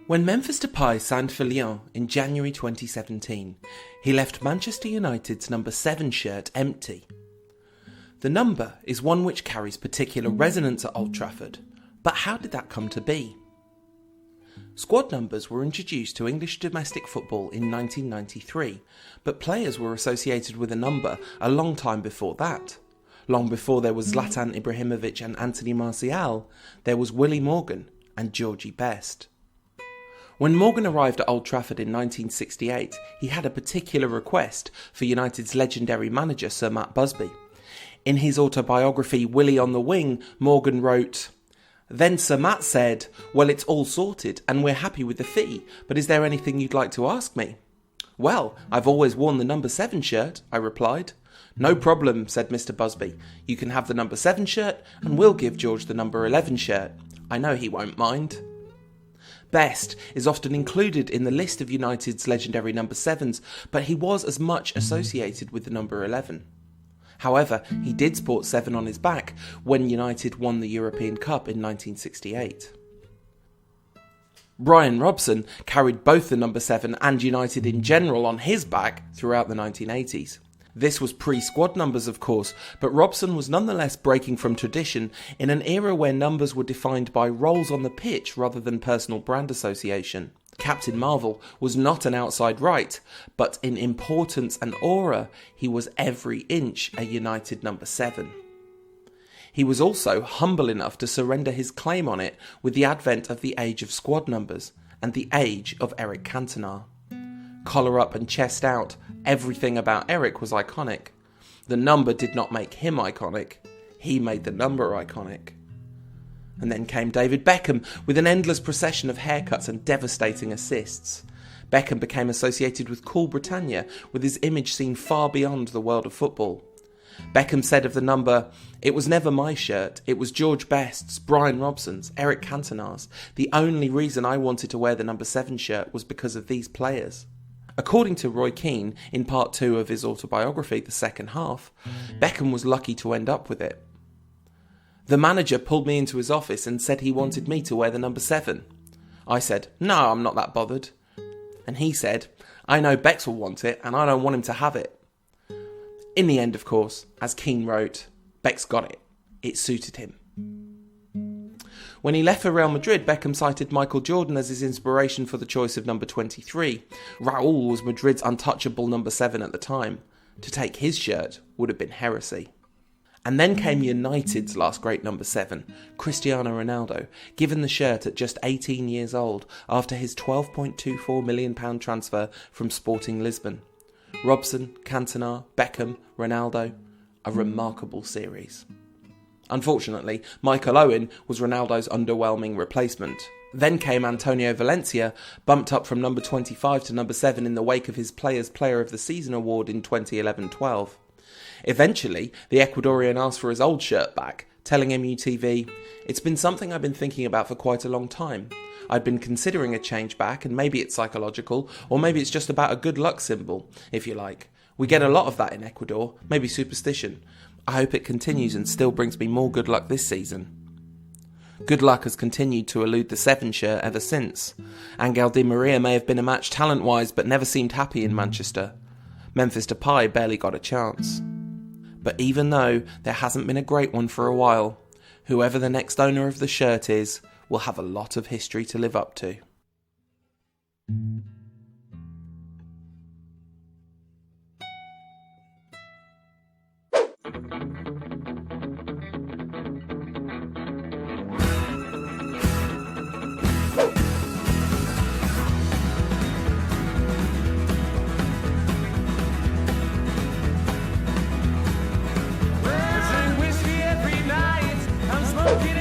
When Memphis Depay signed for Lyon in January 2017, he left Manchester United's number 7 shirt empty. The number is one which carries particular resonance at Old Trafford, but how did that come to be? Squad numbers were introduced to English domestic football in 1993, but players were associated with a number a long time before that. Long before there was Zlatan Ibrahimovic and Anthony Martial, there was Willie Morgan and Georgie Best. When Morgan arrived at Old Trafford in 1968, he had a particular request for United's legendary manager Sir Matt Busby. In his autobiography Willie on the Wing, Morgan wrote, "Then Sir Matt said, 'Well, it's all sorted and we're happy with the fee, but is there anything you'd like to ask me?' 'Well, I've always worn the number 7 shirt,' I replied. 'No problem,' said Mr. Busby. 'You can have the number 7 shirt and we'll give George the number 11 shirt. I know he won't mind.'" Best is often included in the list of United's legendary number 7s, but he was as much associated with the number 11. However, he did sport 7 on his back when United won the European Cup in 1968. Bryan Robson carried both the number 7 and United in general on his back throughout the 1980s. This was pre-squad numbers, of course, but Robson was nonetheless breaking from tradition in an era where numbers were defined by roles on the pitch rather than personal brand association. Captain Marvel was not an outside right, but in importance and aura, he was every inch a United number 7. He was also humble enough to surrender his claim on it with the advent of the age of squad numbers and the age of Eric Cantona. Collar up and chest out, everything about Eric was iconic. The number did not make him iconic, he made the number iconic. And then came David Beckham with an endless procession of haircuts and devastating assists. Beckham became associated with cool Britannia, with his image seen far beyond the world of football. Beckham said of the number, "It was never my shirt, it was George Best's, Bryan Robson's, Eric Cantona's. The only reason I wanted to wear the number 7 shirt was because of these players." According to Roy Keane, in part 2 of his autobiography, The Second Half, Beckham was lucky to end up with it. "The manager pulled me into his office and said he wanted me to wear the number 7. I said, 'No, I'm not that bothered.' And he said, 'I know Bex will want it and I don't want him to have it.' In the end, of course, as Keane wrote, Bex got it. It suited him." When he left for Real Madrid, Beckham cited Michael Jordan as his inspiration for the choice of number 23. Raul was Madrid's untouchable number 7 at the time. To take his shirt would have been heresy. And then came United's last great number 7, Cristiano Ronaldo, given the shirt at just 18 years old after his £12.24 million transfer from Sporting Lisbon. Robson, Cantona, Beckham, Ronaldo, a remarkable series. Unfortunately, Michael Owen was Ronaldo's underwhelming replacement. Then came Antonio Valencia, bumped up from number 25 to number 7 in the wake of his Players Player of the Season award in 2011-12. Eventually, the Ecuadorian asked for his old shirt back, telling MUTV, "It's been something I've been thinking about for quite a long time. I'd been considering a change back, and maybe it's psychological, or maybe it's just about a good luck symbol, if you like. We get a lot of that in Ecuador, maybe superstition. I hope it continues and still brings me more good luck this season." Good luck has continued to elude the 7 shirt ever since. Angel Di Maria may have been a match talent-wise, but never seemed happy in Manchester. Memphis Depay barely got a chance. But even though there hasn't been a great one for a while, whoever the next owner of the shirt is will have a lot of history to live up to. Whiskey every night, I'm smoking